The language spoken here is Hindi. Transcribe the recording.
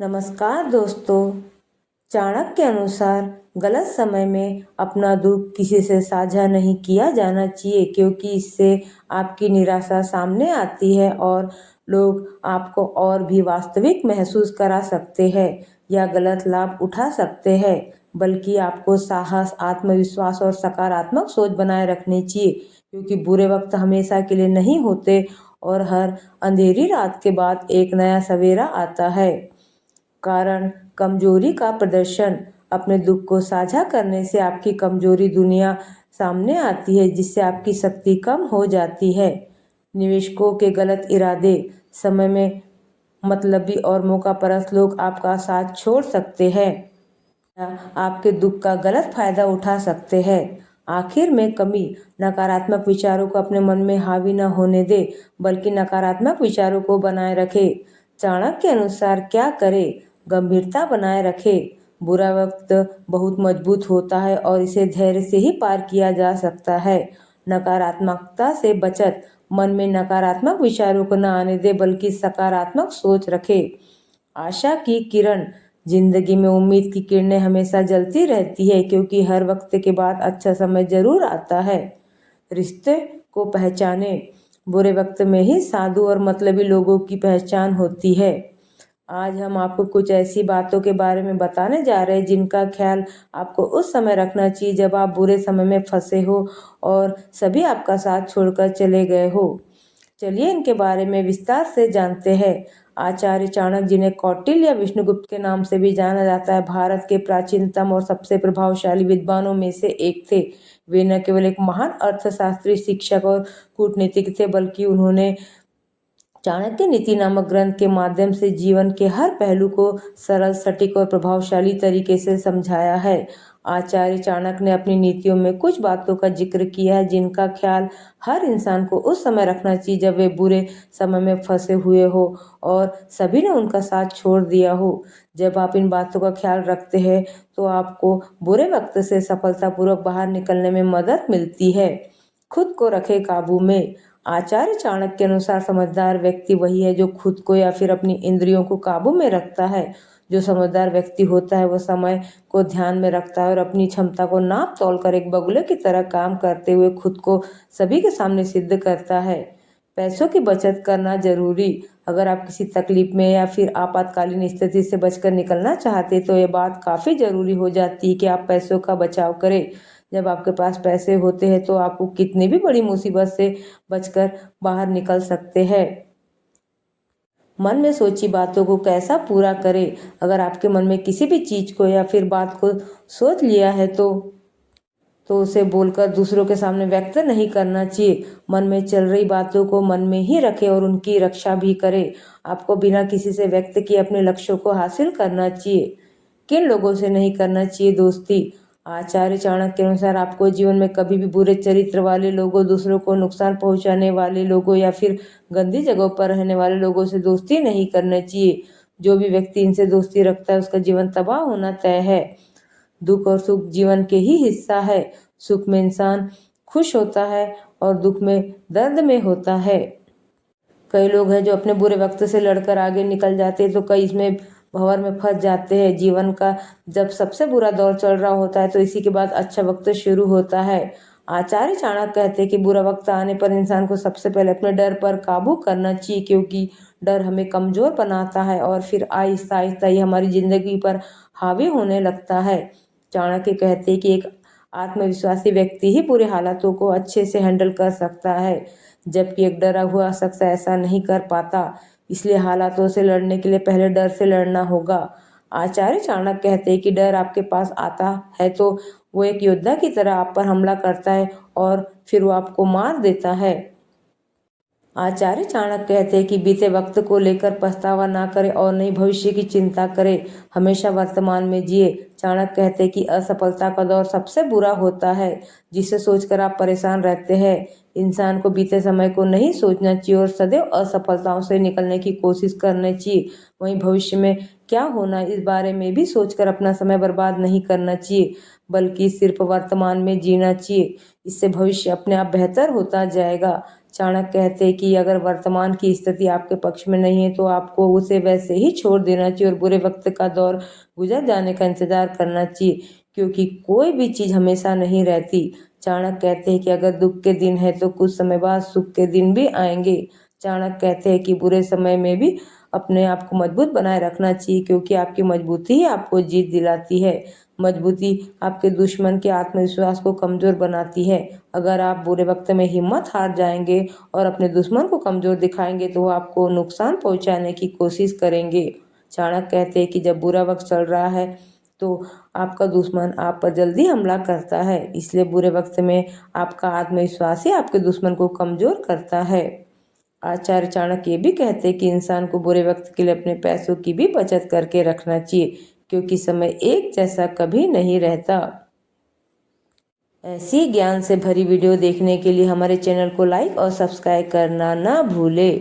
नमस्कार दोस्तों। चाणक्य के अनुसार गलत समय में अपना दुख किसी से साझा नहीं किया जाना चाहिए, क्योंकि इससे आपकी निराशा सामने आती है और लोग आपको और भी वास्तविक महसूस करा सकते हैं या गलत लाभ उठा सकते हैं। बल्कि आपको साहस, आत्मविश्वास और सकारात्मक सोच बनाए रखनी चाहिए, क्योंकि बुरे वक्त हमेशा के लिए नहीं होते और हर अंधेरी रात के बाद एक नया सवेरा आता है। कारण कमजोरी का प्रदर्शन। अपने दुख को साझा करने से आपकी कमजोरी दुनिया सामने आती है, जिससे आपकी शक्ति कम हो जाती है। निवेशकों के गलत इरादे। समय में मतलबी और मौकापरस्त लोग आपका साथ छोड़ सकते हैं या आपके दुख का गलत फायदा उठा सकते हैं। आखिर में कमी। नकारात्मक विचारों को अपने मन में हावी न होने दे, बल्कि नकारात्मक विचारों को बनाए रखे। चाणक्य के अनुसार क्या करे? गंभीरता बनाए रखे। बुरा वक्त बहुत मजबूत होता है और इसे धैर्य से ही पार किया जा सकता है। नकारात्मकता से बचत। मन में नकारात्मक विचारों को न आने दे, बल्कि सकारात्मक सोच रखे। आशा की किरण। जिंदगी में उम्मीद की किरणें हमेशा जलती रहती है, क्योंकि हर वक्त के बाद अच्छा समय जरूर आता है। रिश्ते को पहचाने। बुरे वक्त में ही साधु और मतलबी लोगों की पहचान होती है। आज हम आपको कुछ ऐसी बातों के बारे में बताने जा रहे हैं जिनका ख्याल आपको उस समय रखना चाहिए जब आप बुरे समय में फंसे हो और सभी आपका साथ छोड़कर चले गए हो। चलिए इनके बारे में विस्तार से जानते हैं। आचार्य चाणक्य, जिन्हें कौटिल्य या विष्णुगुप्त के नाम से भी जाना जाता है, भारत के प्राचीनतम और सबसे प्रभावशाली विद्वानों में से एक थे। वे न केवल एक महान अर्थशास्त्री, शिक्षक और कूटनीतिक थे, बल्कि उन्होंने चाणक्य नीति नामक ग्रंथ के माध्यम से जीवन के हर पहलू को सरल, सटीक और प्रभावशाली तरीके से समझाया है। आचार्य चाणक्य ने अपनी नीतियों में कुछ बातों का जिक्र किया है जिनका ख्याल हर इंसान को उस समय रखना चाहिए जब वे बुरे समय में फंसे हुए हो और सभी ने उनका साथ छोड़ दिया हो। जब आप इन बातों का ख्याल रखते हैं तो आपको बुरे वक्त से सफलतापूर्वक बाहर निकलने में मदद मिलती है। खुद को रखे काबू में। आचार्य चाणक्य के अनुसार समझदार व्यक्ति वही है जो खुद को या फिर अपनी इंद्रियों को काबू में रखता है। जो समझदार व्यक्ति होता है वह समय को ध्यान में रखता है और अपनी क्षमता को नाप तोल कर एक बगुले की तरह काम करते हुए खुद को सभी के सामने सिद्ध करता है। पैसों की बचत करना जरूरी। अगर आप किसी तकलीफ में या फिर आपातकालीन स्थिति से बचकर निकलना चाहते तो ये बात काफ़ी ज़रूरी हो जाती है कि आप पैसों का बचाव करें। जब आपके पास पैसे होते हैं तो आपको कितनी भी बड़ी मुसीबत से बचकर बाहर निकल सकते हैं। मन में सोची बातों को कैसा पूरा करें। अगर आपके मन में किसी भी चीज़ को या फिर बात को सोच लिया है तो उसे बोलकर दूसरों के सामने व्यक्त नहीं करना चाहिए। मन में चल रही बातों को मन में ही रखें और उनकी रक्षा भी करें। आपको बिना किसी से व्यक्त किए अपने लक्ष्यों को हासिल करना चाहिए। किन लोगों से नहीं करना चाहिए दोस्ती? आचार्य चाणक्य के अनुसार आपको जीवन में कभी भी बुरे चरित्र वाले लोगों, दूसरों को नुकसान पहुंचाने वाले लोगों या फिर गंदी जगहों पर रहने वाले लोगों से दोस्ती नहीं करना चाहिए। जो भी व्यक्ति इनसे दोस्ती रखता है उसका जीवन तबाह होना तय है। दुख और सुख जीवन के ही हिस्सा है। सुख में इंसान खुश होता है और दुख में दर्द में होता है। कई लोग हैं जो अपने बुरे वक्त से लड़कर आगे निकल जाते हैं तो कई इसमें भंवर में फंस जाते हैं। जीवन का जब सबसे बुरा दौर चल रहा होता है तो इसी के बाद अच्छा वक्त शुरू होता है। आचार्य चाणक्य कहते हैं कि बुरा वक्त आने पर इंसान को सबसे पहले अपने डर पर काबू करना चाहिए, क्योंकि डर हमें कमजोर बनाता है और फिर आहिस्ता आहिस्ता ये हमारी जिंदगी पर हावी होने लगता है। चाणक्य कहते हैं कि एक आत्मविश्वासी व्यक्ति ही बुरे हालातों को अच्छे से हैंडल कर सकता है, जबकि एक डरा हुआ शख्स ऐसा नहीं कर पाता। इसलिए हालातों से लड़ने के लिए पहले डर से लड़ना होगा। आचार्य चाणक्य कहते हैं कि डर आपके पास आता है तो वो एक योद्धा की तरह आप पर हमला करता है और फिर वो आपको मार देता है। आचार्य चाणक्य कहते हैं कि बीते वक्त को लेकर पछतावा ना करें और नहीं भविष्य की चिंता करें, हमेशा वर्तमान में जिए। चाणक्य कहते हैं कि असफलता का दौर सबसे बुरा होता है, जिसे सोचकर आप परेशान रहते हैं। इंसान को बीते समय को नहीं सोचना चाहिए और सदैव असफलताओं से निकलने की कोशिश करनी चाहिए। वहीं भविष्य में क्या होना इस बारे में भी सोचकर अपना समय बर्बाद नहीं करना चाहिए, बल्कि सिर्फ वर्तमान में जीना चाहिए। इससे भविष्य अपने आप बेहतर होता जाएगा। चाणक्य कहते हैं कि अगर वर्तमान की स्थिति आपके पक्ष में नहीं है तो आपको उसे वैसे ही छोड़ देना चाहिए और बुरे वक्त का दौर गुजर जाने का इंतजार करना चाहिए, क्योंकि कोई भी चीज़ हमेशा नहीं रहती। चाणक्य कहते हैं कि अगर दुख के दिन है तो कुछ समय बाद सुख के दिन भी आएंगे। चाणक्य कहते हैं कि बुरे समय में भी अपने आप को मजबूत बनाए रखना चाहिए, क्योंकि आपकी मजबूती ही आपको जीत दिलाती है। मजबूती आपके दुश्मन के आत्मविश्वास को कमजोर बनाती है। अगर आप बुरे वक्त में हिम्मत हार जाएंगे और अपने दुश्मन को कमजोर दिखाएंगे तो वो आपको नुकसान पहुंचाने की कोशिश करेंगे। चाणक्य कहते हैं कि जब बुरा वक्त चल रहा है तो आपका दुश्मन आप पर जल्दी हमला करता है, इसलिए बुरे वक्त में आपका आत्मविश्वास ही आपके दुश्मन को कमजोर करता है। आचार्य चाणक्य ये भी कहते हैं कि इंसान को बुरे वक्त के लिए अपने पैसों की भी बचत करके रखना चाहिए, क्योंकि समय एक जैसा कभी नहीं रहता। ऐसी ज्ञान से भरी वीडियो देखने के लिए हमारे चैनल को लाइक और सब्सक्राइब करना ना भूले।